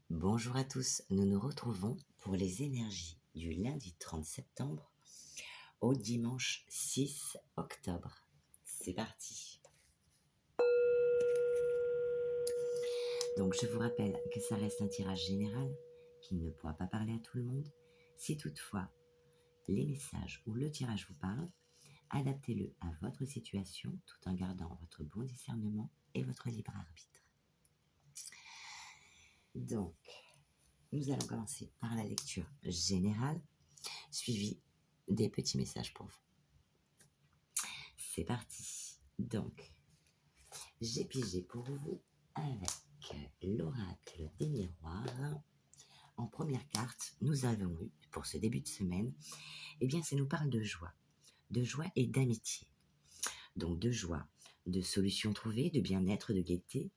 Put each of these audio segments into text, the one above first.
Bonjour à tous, nous nous retrouvons pour les énergies du lundi 30 septembre au dimanche 6 octobre. C'est parti. Donc je vous rappelle que ça reste un tirage général qui ne pourra pas parler à tout le monde. Si toutefois les messages ou le tirage vous parlent, adaptez-le à votre situation tout en gardant votre bon discernement et votre libre arbitre. Donc, nous allons commencer par la lecture générale, suivie des petits messages pour vous. C'est parti. Donc, j'ai pigé pour vous avec l'oracle des miroirs. En première carte, nous avons eu, pour ce début de semaine, eh bien, ça nous parle de joie et d'amitié. Donc, de joie, de solutions trouvées, de bien-être, de gaieté,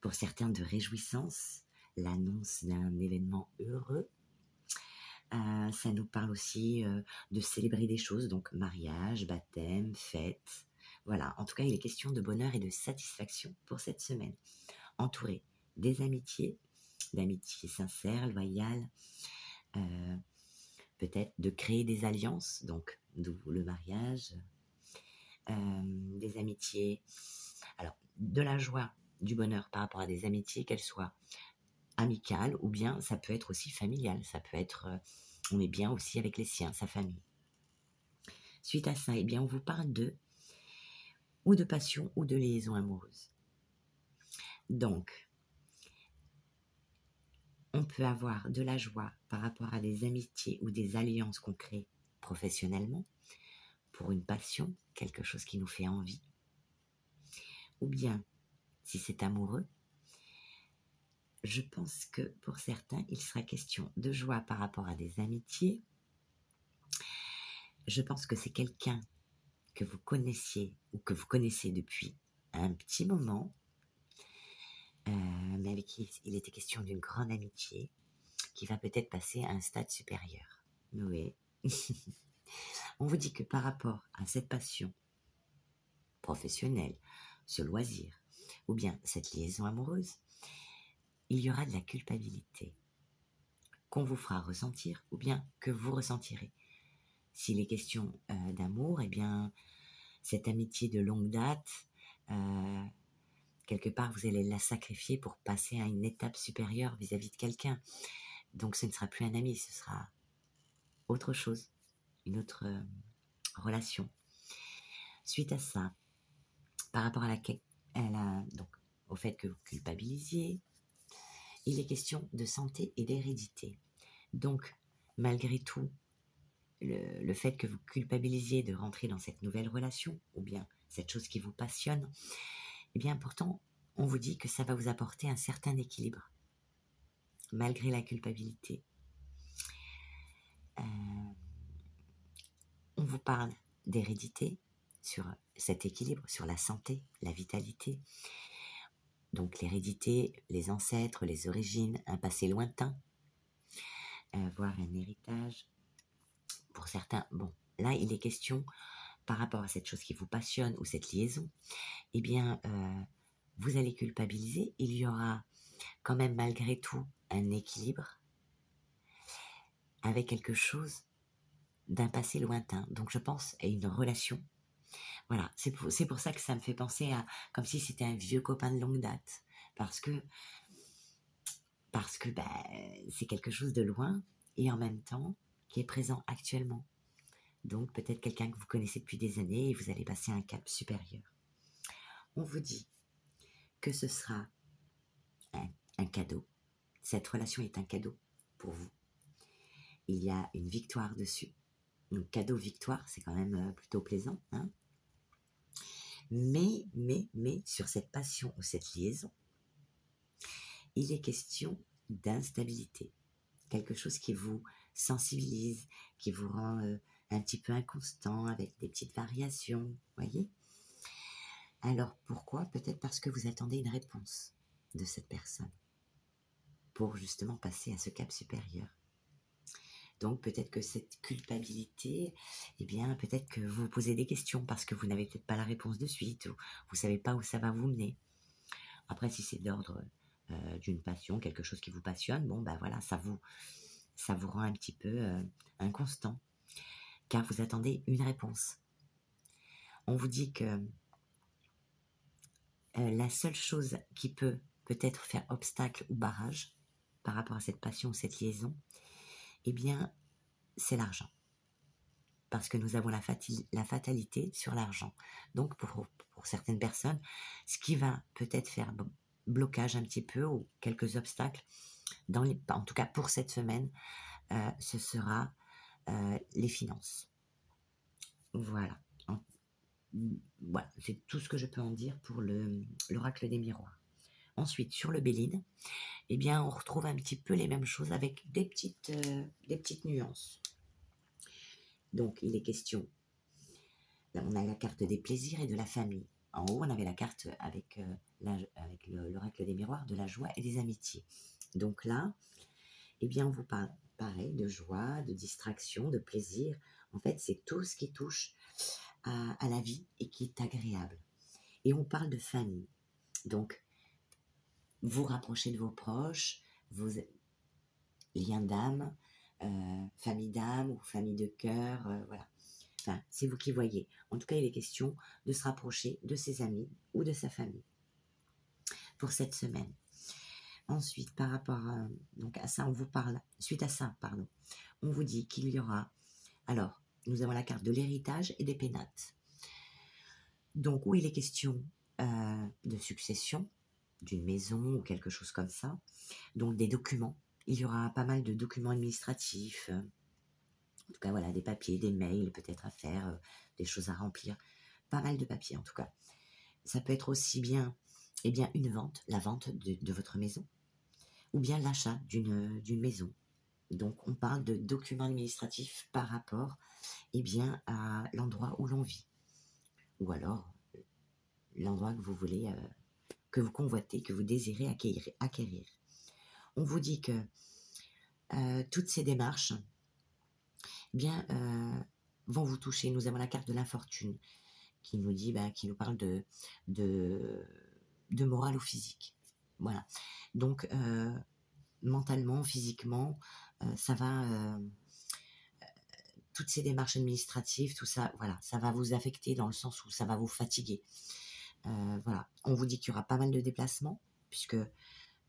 pour certains de réjouissance, l'annonce d'un événement heureux. Ça nous parle aussi de célébrer des choses, donc mariage, baptême, fête. Voilà, en tout cas, il est question de bonheur et de satisfaction pour cette semaine. Entouré des amitiés, d'amitiés sincères, loyales, peut-être de créer des alliances, donc d'où le mariage, des amitiés, alors de la joie, du bonheur par rapport à des amitiés, qu'elles soient amicales ou bien ça peut être aussi familial, ça peut être, on est bien aussi avec les siens, sa famille. Suite à ça, eh bien on vous parle de ou de passion ou de liaison amoureuse. Donc, on peut avoir de la joie par rapport à des amitiés ou des alliances qu'on crée professionnellement, pour une passion, quelque chose qui nous fait envie. Ou bien, si c'est amoureux, je pense que pour certains, il sera question de joie par rapport à des amitiés. Je pense que c'est quelqu'un que vous connaissiez ou que vous connaissez depuis un petit moment, mais avec qui il était question d'une grande amitié qui va peut-être passer à un stade supérieur. Oui. On vous dit que par rapport à cette passion professionnelle, ce loisir, ou bien cette liaison amoureuse, il y aura de la culpabilité qu'on vous fera ressentir ou bien que vous ressentirez. S'il est question d'amour, eh bien, cette amitié de longue date, quelque part, vous allez la sacrifier pour passer à une étape supérieure vis-à-vis de quelqu'un. Donc, ce ne sera plus un ami, ce sera autre chose, une autre relation. Suite à ça, par rapport donc, au fait que vous culpabilisiez, il est question de santé et d'hérédité. Donc, malgré tout, le fait que vous culpabilisiez de rentrer dans cette nouvelle relation, ou bien cette chose qui vous passionne, eh bien pourtant, on vous dit que ça va vous apporter un certain équilibre, malgré la culpabilité. On vous parle d'hérédité, sur cet équilibre, sur la santé, la vitalité. Donc l'hérédité, les ancêtres, les origines, un passé lointain, voire un héritage. Pour certains, bon, là il est question, par rapport à cette chose qui vous passionne ou cette liaison, eh bien, vous allez culpabiliser. Il y aura quand même malgré tout un équilibre avec quelque chose d'un passé lointain. Donc je pense à une relation. Voilà, c'est pour ça que ça me fait penser à comme si c'était un vieux copain de longue date. Parce que c'est quelque chose de loin et en même temps qui est présent actuellement. Donc peut-être quelqu'un que vous connaissez depuis des années et vous allez passer à un cap supérieur. On vous dit que ce sera un cadeau. Cette relation est un cadeau pour vous. Il y a une victoire dessus. Donc cadeau-victoire, c'est quand même plutôt plaisant. Hein, mais, sur cette passion ou cette liaison, il est question d'instabilité. Quelque chose qui vous sensibilise, qui vous rend un petit peu inconstant, avec des petites variations, voyez. Alors pourquoi? Peut-être parce que vous attendez une réponse de cette personne pour justement passer à ce cap supérieur. Donc peut-être que cette culpabilité, eh bien peut-être que vous vous posez des questions parce que vous n'avez peut-être pas la réponse de suite ou vous ne savez pas où ça va vous mener. Après, si c'est d'ordre d'une passion, quelque chose qui vous passionne, bon, ben voilà, ça vous rend un petit peu inconstant, car vous attendez une réponse. On vous dit que la seule chose qui peut peut-être faire obstacle ou barrage par rapport à cette passion ou cette liaison, eh bien, c'est l'argent. Parce que nous avons la fatalité sur l'argent. Donc, pour certaines personnes, ce qui va peut-être faire blocage un petit peu ou quelques obstacles, en tout cas pour cette semaine, ce sera les finances. Voilà. Voilà, c'est tout ce que je peux en dire pour l'oracle des miroirs. Ensuite, sur le Béline, eh bien, on retrouve un petit peu les mêmes choses avec des petites nuances. Donc, il est question, là, on a la carte des plaisirs et de la famille. En haut, on avait la carte avec l'oracle des miroirs, de la joie et des amitiés. Donc là, eh bien, on vous parle, pareil, de joie, de distraction, de plaisir. En fait, c'est tout ce qui touche à la vie et qui est agréable. Et on parle de famille. Donc, vous rapprochez de vos proches, vos liens d'âme, famille d'âme ou famille de cœur, voilà. Enfin, c'est vous qui voyez. En tout cas, il est question de se rapprocher de ses amis ou de sa famille pour cette semaine. Ensuite, par rapport donc à ça, on vous parle, suite à ça, pardon, on vous dit qu'il y aura, alors, nous avons la carte de l'héritage et des pénates. Donc, où il est question de succession, d'une maison ou quelque chose comme ça, donc des documents. Il y aura pas mal de documents administratifs, en tout cas, voilà, des papiers, des mails peut-être à faire, des choses à remplir, pas mal de papiers en tout cas. Ça peut être aussi bien, eh bien une vente, la vente de votre maison, ou bien l'achat d'une maison. Donc, on parle de documents administratifs par rapport eh bien, à l'endroit où l'on vit, ou alors l'endroit que vous voulez, que vous convoitez, que vous désirez acquérir. On vous dit que toutes ces démarches bien, vont vous toucher. Nous avons la carte de l'infortune qui nous dit, qui nous parle de morale ou physique. Voilà. Donc, mentalement, physiquement, ça va, toutes ces démarches administratives, tout ça, voilà, ça va vous affecter dans le sens où ça va vous fatiguer. Voilà. On vous dit qu'il y aura pas mal de déplacements, puisque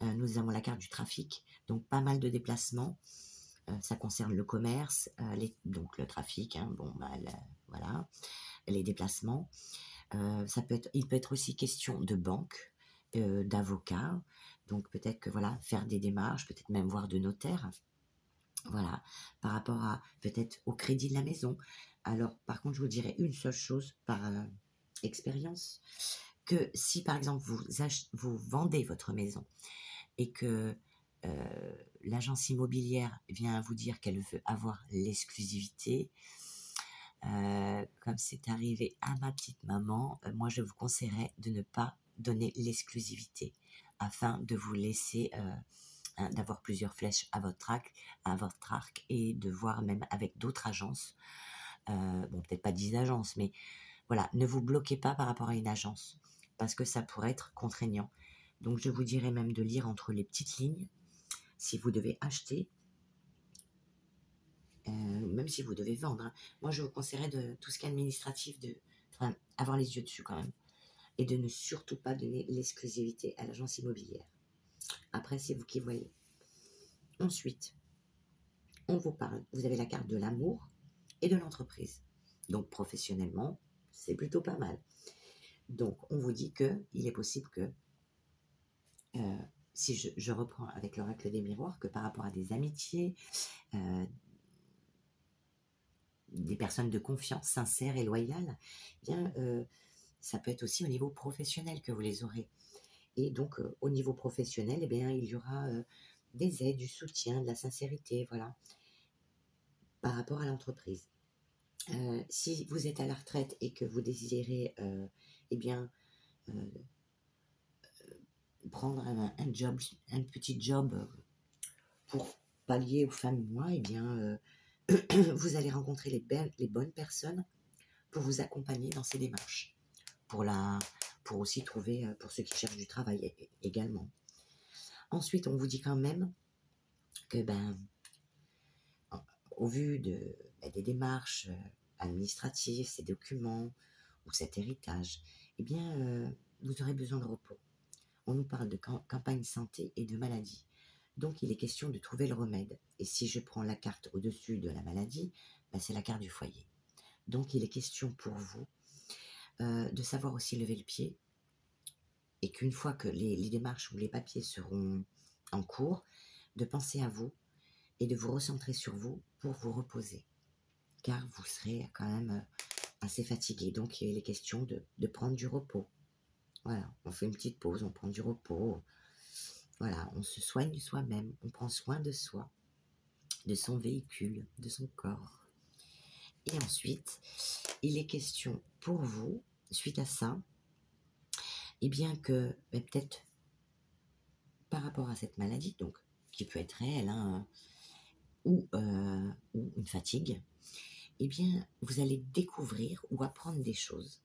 nous avons la carte du trafic, donc pas mal de déplacements. Ça concerne le commerce, donc le trafic, hein, bon, voilà, les déplacements. Il peut être aussi question de banque, d'avocat, donc peut-être que voilà, faire des démarches, peut-être même voir de notaire, voilà, par rapport à peut-être au crédit de la maison. Alors, par contre, je vous dirais une seule chose par expérience, que si par exemple vous vendez votre maison et que l'agence immobilière vient vous dire qu'elle veut avoir l'exclusivité, comme c'est arrivé à ma petite maman, moi je vous conseillerais de ne pas donner l'exclusivité afin de vous laisser d'avoir plusieurs flèches à votre arc et de voir même avec d'autres agences, bon peut-être pas 10 agences, mais voilà, ne vous bloquez pas par rapport à une agence parce que ça pourrait être contraignant. Donc je vous dirais même de lire entre les petites lignes si vous devez acheter, même si vous devez vendre. Hein. Moi, je vous conseillerais de tout ce qui est administratif, avoir les yeux dessus quand même. Et de ne surtout pas donner l'exclusivité à l'agence immobilière. Après, c'est vous qui voyez. Ensuite, on vous parle, vous avez la carte de l'amour et de l'entreprise. Donc, professionnellement, c'est plutôt pas mal. Donc, on vous dit qu'il est possible que si je reprends avec l'oracle des miroirs, que par rapport à des amitiés, des personnes de confiance sincères et loyales, eh bien, ça peut être aussi au niveau professionnel que vous les aurez. Et donc, au niveau professionnel, eh bien, il y aura des aides, du soutien, de la sincérité, voilà, par rapport à l'entreprise. Si vous êtes à la retraite et que vous désirez, eh bien, prendre un job, un petit job pour pallier aux fins de mois, eh bien, vous allez rencontrer les bonnes personnes pour vous accompagner dans ces démarches, pour aussi trouver, pour ceux qui cherchent du travail également. Ensuite, on vous dit quand même que, au vu des démarches administratives, ces documents ou cet héritage, eh bien, vous aurez besoin de repos. On nous parle de campagne santé et de maladie. Donc, il est question de trouver le remède. Et si je prends la carte au-dessus de la maladie, c'est la carte du foyer. Donc, il est question pour vous de savoir aussi lever le pied et qu'une fois que les démarches ou les papiers seront en cours, de penser à vous et de vous recentrer sur vous pour vous reposer. Car vous serez quand même assez fatigué. Donc, il est question de prendre du repos. Voilà, on fait une petite pause, on prend du repos. Voilà, on se soigne soi-même, on prend soin de soi, de son véhicule, de son corps. Et ensuite, il est question pour vous, suite à ça, eh bien que peut-être par rapport à cette maladie, donc qui peut être réelle, hein, ou une fatigue, eh bien vous allez découvrir ou apprendre des choses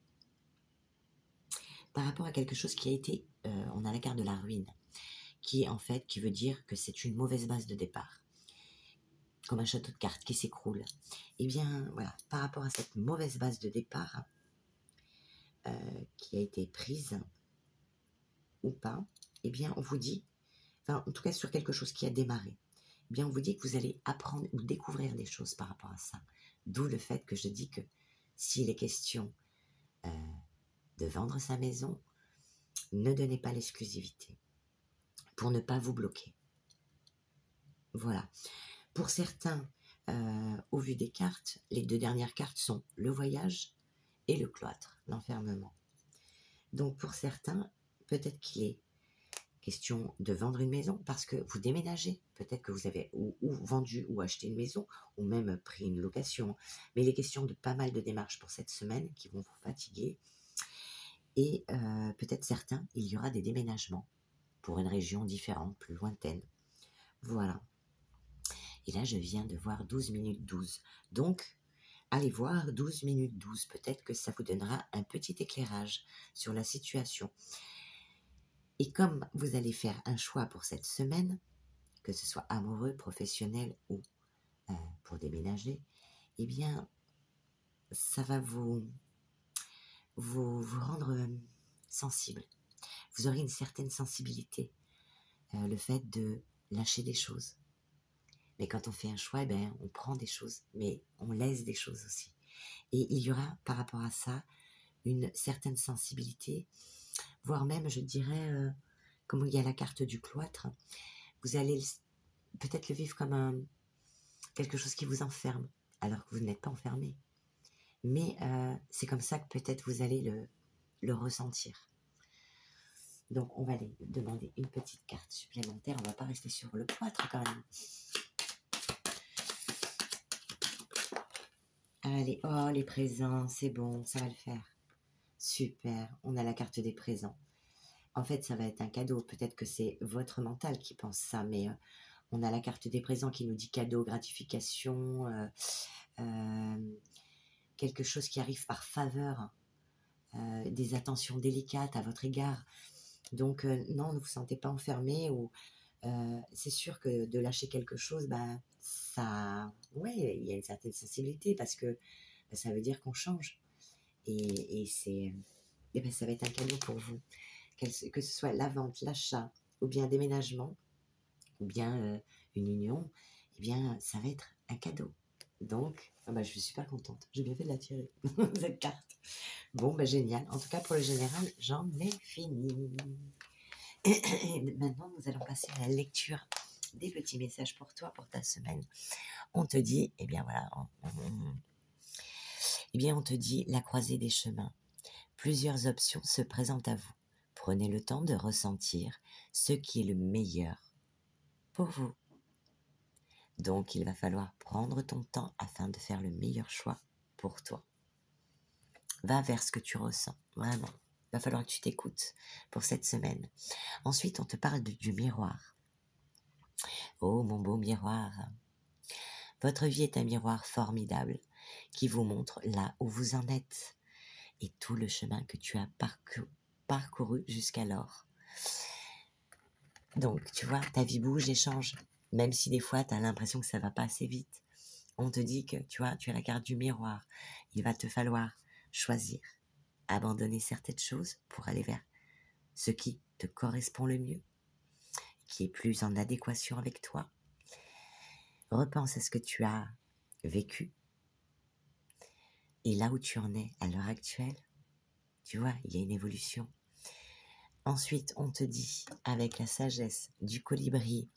par rapport à quelque chose qui a été, on a la carte de la ruine, qui veut dire que c'est une mauvaise base de départ, comme un château de cartes qui s'écroule. Eh bien voilà, par rapport à cette mauvaise base de départ qui a été prise ou pas, eh bien on vous dit, enfin en tout cas sur quelque chose qui a démarré, eh bien on vous dit que vous allez apprendre ou découvrir des choses par rapport à ça. D'où le fait que je dis que s'il est question de vendre sa maison, ne donnez pas l'exclusivité pour ne pas vous bloquer. Voilà. Pour certains, au vu des cartes, les 2 dernières cartes sont le voyage et le cloître, l'enfermement. Donc pour certains, peut-être qu'il est question de vendre une maison parce que vous déménagez. Peut-être que vous avez ou vendu ou acheté une maison ou même pris une location. Mais il est question de pas mal de démarches pour cette semaine qui vont vous fatiguer. Et peut-être certains, il y aura des déménagements pour une région différente, plus lointaine. Voilà. Et là, je viens de voir 12 minutes 12. Donc, allez voir 12 minutes 12. Peut-être que ça vous donnera un petit éclairage sur la situation. Et comme vous allez faire un choix pour cette semaine, que ce soit amoureux, professionnel ou pour déménager, eh bien, ça va vous rendre sensible. Vous aurez une certaine sensibilité. Le fait de lâcher des choses. Mais quand on fait un choix, on prend des choses, mais on laisse des choses aussi. Et il y aura, par rapport à ça, une certaine sensibilité, voire même, je dirais, comme il y a la carte du cloître, vous allez peut-être le vivre comme quelque chose qui vous enferme, alors que vous n'êtes pas enfermé. Mais c'est comme ça que peut-être vous allez le ressentir. Donc, on va aller demander une petite carte supplémentaire. On ne va pas rester sur le cloître quand même. Allez, oh, les présents, c'est bon, ça va le faire. Super, on a la carte des présents. En fait, ça va être un cadeau. Peut-être que c'est votre mental qui pense ça, mais on a la carte des présents qui nous dit cadeau, gratification, quelque chose qui arrive par faveur, des attentions délicates à votre égard. Donc, non, ne vous sentez pas enfermé ou c'est sûr que de lâcher quelque chose, ça, ouais, il y a une certaine sensibilité parce que ça veut dire qu'on change. Et ça va être un cadeau pour vous. Que ce soit la vente, l'achat, ou bien un déménagement, ou bien une union, eh bien, ça va être un cadeau. Donc, je suis super contente. J'ai bien fait de la tirer, cette carte. Bon, génial. En tout cas, pour le général, j'en ai fini. Et maintenant, nous allons passer à la lecture des petits messages pour toi, pour ta semaine. On te dit, eh bien voilà, on te dit la croisée des chemins. Plusieurs options se présentent à vous. Prenez le temps de ressentir ce qui est le meilleur pour vous. Donc, il va falloir prendre ton temps afin de faire le meilleur choix pour toi. Va vers ce que tu ressens, vraiment. Il va falloir que tu t'écoutes pour cette semaine. Ensuite, on te parle du miroir. Oh, mon beau miroir. Votre vie est un miroir formidable qui vous montre là où vous en êtes et tout le chemin que tu as parcouru jusqu'alors. Donc, tu vois, ta vie bouge et change. Même si des fois, tu as l'impression que ça va pas assez vite. On te dit que, tu vois, tu as la carte du miroir. Il va te falloir choisir, abandonner certaines choses pour aller vers ce qui te correspond le mieux, qui est plus en adéquation avec toi. Repense à ce que tu as vécu et là où tu en es à l'heure actuelle. Tu vois, il y a une évolution. Ensuite, on te dit, avec la sagesse du colibri,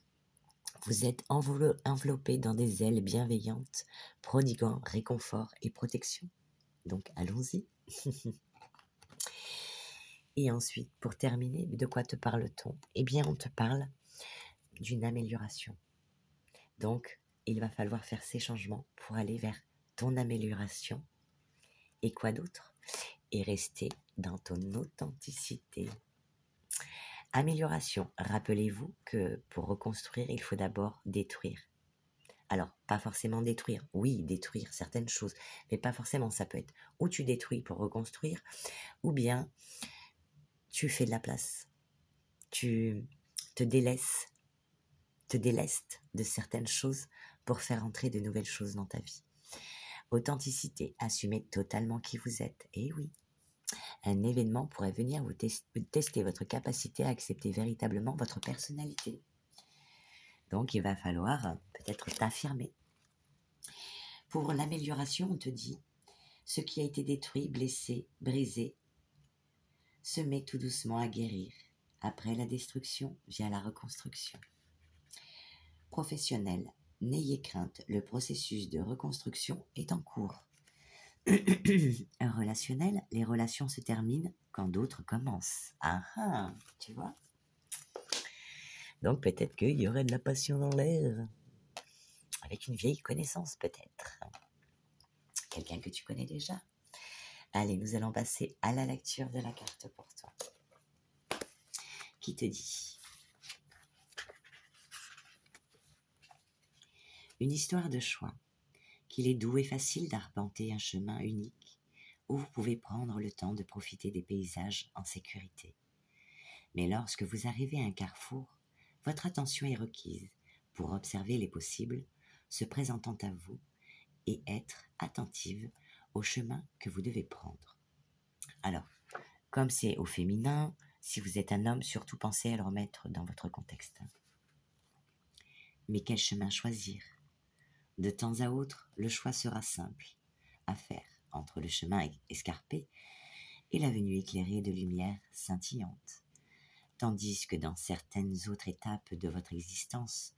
vous êtes enveloppé dans des ailes bienveillantes, prodiguant réconfort et protection. Donc, allons-y. Et ensuite, pour terminer, de quoi te parle-t-on? Eh bien, on te parle d'une amélioration. Donc, il va falloir faire ces changements pour aller vers ton amélioration. Et quoi d'autre? Et rester dans ton authenticité. Amélioration. Rappelez-vous que pour reconstruire, il faut d'abord détruire. Alors, pas forcément détruire. Oui, détruire certaines choses, mais pas forcément. Ça peut être ou tu détruis pour reconstruire, ou bien tu fais de la place. Tu te délestes de certaines choses pour faire entrer de nouvelles choses dans ta vie. Authenticité, assumez totalement qui vous êtes. Et oui, un événement pourrait venir vous tester votre capacité à accepter véritablement votre personnalité. Donc, il va falloir peut-être t'affirmer. Pour l'amélioration, on te dit, ce qui a été détruit, blessé, brisé, se met tout doucement à guérir. Après la destruction vient la reconstruction. Professionnel, n'ayez crainte, le processus de reconstruction est en cours. Relationnel, les relations se terminent quand d'autres commencent. Ah ah, tu vois? Donc peut-être qu'il y aurait de la passion dans l'air. Avec une vieille connaissance peut-être. Quelqu'un que tu connais déjà. Allez, nous allons passer à la lecture de la carte pour toi. Qui te dit? Une histoire de choix. Qu'il est doux et facile d'arpenter un chemin unique où vous pouvez prendre le temps de profiter des paysages en sécurité. Mais lorsque vous arrivez à un carrefour, votre attention est requise pour observer les possibles se présentant à vous et être attentive au chemin que vous devez prendre. Alors, comme c'est au féminin, si vous êtes un homme, surtout pensez à le remettre dans votre contexte. Mais quel chemin choisir? De temps à autre, le choix sera simple à faire entre le chemin escarpé et l'avenue éclairée de lumière scintillante. Tandis que dans certaines autres étapes de votre existence,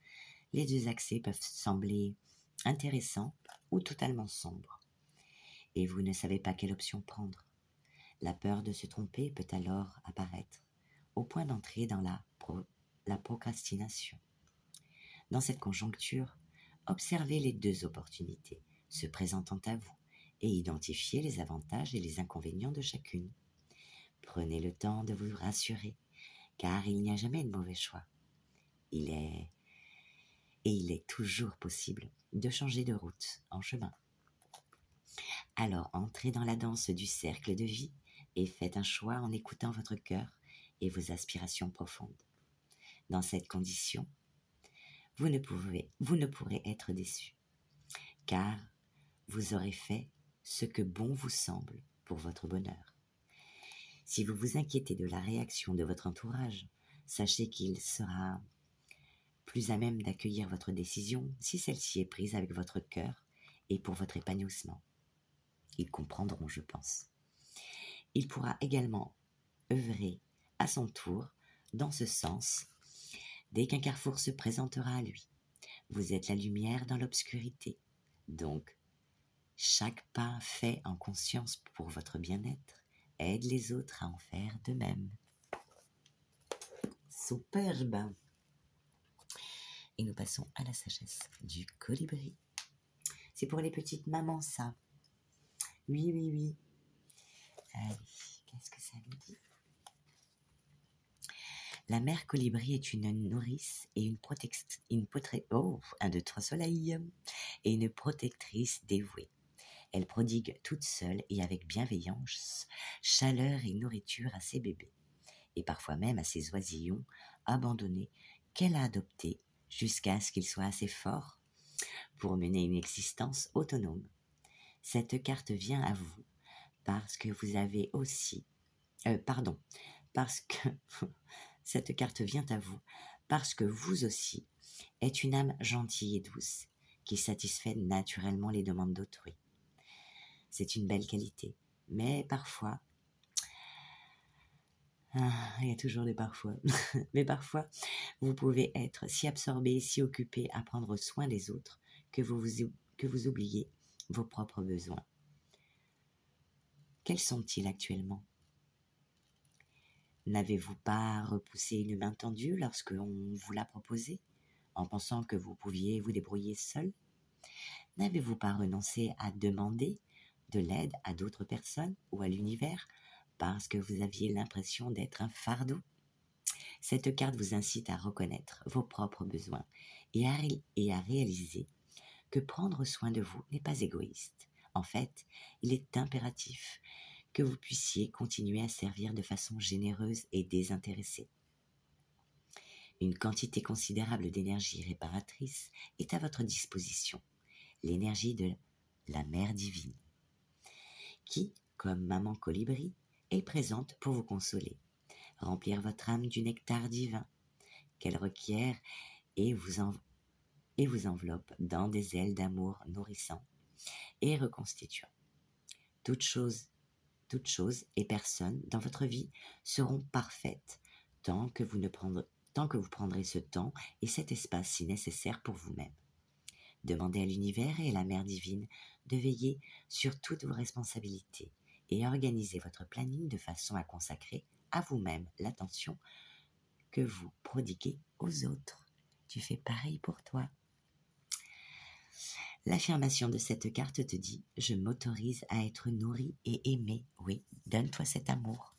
les deux accès peuvent sembler intéressants ou totalement sombres. Et vous ne savez pas quelle option prendre. La peur de se tromper peut alors apparaître, au point d'entrer dans la procrastination. Dans cette conjoncture, observez les deux opportunités se présentant à vous et identifiez les avantages et les inconvénients de chacune. Prenez le temps de vous rassurer, car il n'y a jamais de mauvais choix. Il est toujours possible de changer de route en chemin. Alors entrez dans la danse du cercle de vie et faites un choix en écoutant votre cœur et vos aspirations profondes. Dans cette condition, vous ne pourrez être déçu, car vous aurez fait ce que bon vous semble pour votre bonheur. Si vous vous inquiétez de la réaction de votre entourage, sachez qu'il sera plus à même d'accueillir votre décision si celle-ci est prise avec votre cœur et pour votre épanouissement. Ils comprendront, je pense. Il pourra également œuvrer à son tour dans ce sens dès qu'un carrefour se présentera à lui. Vous êtes la lumière dans l'obscurité, donc chaque pas fait en conscience pour votre bien-être aide les autres à en faire de même. Superbe! Et nous passons à la sagesse du colibri. C'est pour les petites mamans, ça. Oui. Allez, qu'est-ce que ça nous dit? La mère colibri est une nourrice et une protectrice dévouée. Elle prodigue toute seule et avec bienveillance, chaleur et nourriture à ses bébés, et parfois même à ses oisillons abandonnés qu'elle a adopté jusqu'à ce qu'il soit assez fort pour mener une existence autonome. Cette carte vient à vous parce que vous avez aussi... parce que... cette carte vient à vous parce que vous aussi êtes une âme gentille et douce qui satisfait naturellement les demandes d'autrui. C'est une belle qualité, mais parfois... il y a toujours des parfois. Mais parfois, vous pouvez être si absorbé, si occupé à prendre soin des autres que vous oubliez vos propres besoins. Quels sont-ils actuellement? N'avez-vous pas repoussé une main tendue lorsque l'on vous l'a proposé, en pensant que vous pouviez vous débrouiller seul? N'avez-vous pas renoncé à demander de l'aide à d'autres personnes ou à l'univers parce que vous aviez l'impression d'être un fardeau? Cette carte vous incite à reconnaître vos propres besoins et à réaliser que prendre soin de vous n'est pas égoïste. En fait, il est impératif que vous puissiez continuer à servir de façon généreuse et désintéressée. Une quantité considérable d'énergie réparatrice est à votre disposition, l'énergie de la Mère divine, qui, comme maman colibri, est présente pour vous consoler, remplir votre âme du nectar divin qu'elle requiert et vous enveloppe dans des ailes d'amour nourrissant et reconstituant. Toute chose et personne dans votre vie seront parfaites tant que vous prendrez ce temps et cet espace si nécessaire pour vous-même. Demandez à l'univers et à la Mère divine de veiller sur toutes vos responsabilités et organisez votre planning de façon à consacrer à vous-même l'attention que vous prodiguez aux autres. Tu fais pareil pour toi. L'affirmation de cette carte te dit « Je m'autorise à être nourri et aimé ». Oui, donne-toi cet amour,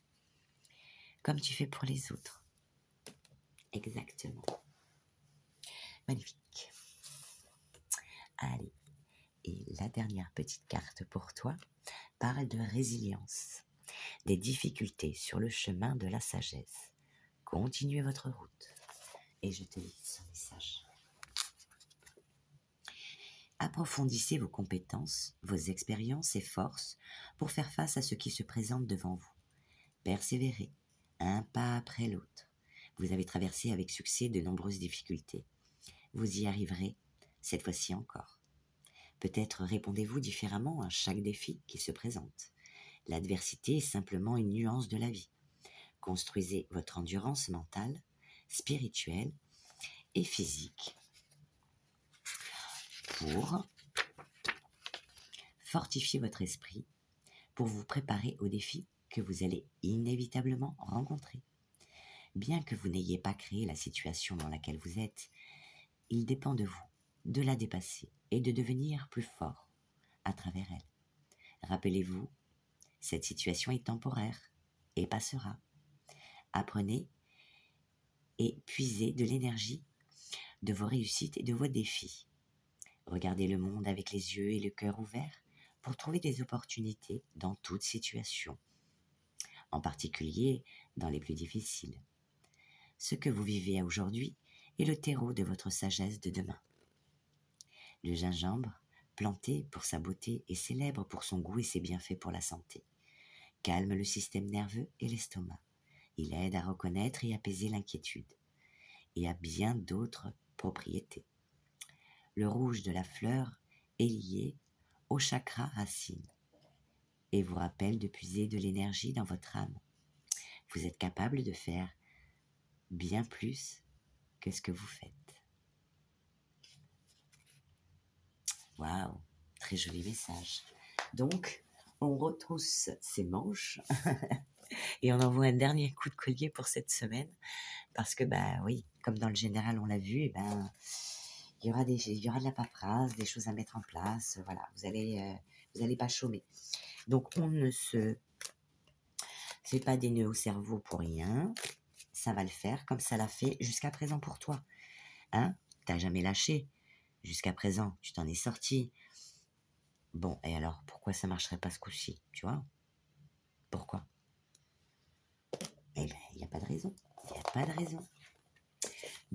comme tu fais pour les autres. Exactement. Magnifique. Allez, et la dernière petite carte pour toi parle de résilience, des difficultés sur le chemin de la sagesse. Continuez votre route. Et je te lis son message. Approfondissez vos compétences, vos expériences et forces pour faire face à ce qui se présente devant vous. Persévérez, un pas après l'autre. Vous avez traversé avec succès de nombreuses difficultés. Vous y arriverez, cette fois-ci encore. Peut-être répondez-vous différemment à chaque défi qui se présente. L'adversité est simplement une nuance de la vie. Construisez votre endurance mentale, spirituelle et physique pour fortifier votre esprit, pour vous préparer aux défis que vous allez inévitablement rencontrer. Bien que vous n'ayez pas créé la situation dans laquelle vous êtes, il dépend de vous de la dépasser et de devenir plus fort à travers elle. Rappelez-vous, cette situation est temporaire et passera. Apprenez et puisez de l'énergie de vos réussites et de vos défis. Regardez le monde avec les yeux et le cœur ouverts pour trouver des opportunités dans toute situation, en particulier dans les plus difficiles. Ce que vous vivez aujourd'hui est le terreau de votre sagesse de demain. Le gingembre, planté pour sa beauté et célèbre pour son goût et ses bienfaits pour la santé, calme le système nerveux et l'estomac. Il aide à reconnaître et apaiser l'inquiétude, et a bien d'autres propriétés. Le rouge de la fleur est lié au chakra racine et vous rappelle de puiser de l'énergie dans votre âme. Vous êtes capable de faire bien plus que ce que vous faites. Waouh, très joli message. Donc, on retrousse ses manches et on envoie un dernier coup de collier pour cette semaine parce que, oui, comme dans le général, on l'a vu, il y aura de la paperasse, des choses à mettre en place. Voilà, vous allez pas chômer. Donc, on ne se fait pas des nœuds au cerveau pour rien. Ça va le faire comme ça l'a fait jusqu'à présent pour toi. Hein? T'as jamais lâché. Jusqu'à présent, tu t'en es sorti. Bon, et alors, pourquoi ça marcherait pas ce coup-ci? Tu vois? Pourquoi? Eh bien, il n'y a pas de raison. Il n'y a pas de raison.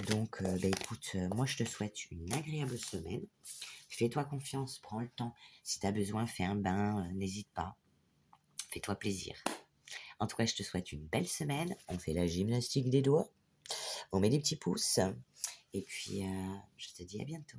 Donc, écoute, moi je te souhaite une agréable semaine. Fais-toi confiance, prends le temps. Si tu as besoin, fais un bain, n'hésite pas. Fais-toi plaisir. En tout cas, je te souhaite une belle semaine. On fait la gymnastique des doigts. On met des petits pouces. Et puis, je te dis à bientôt.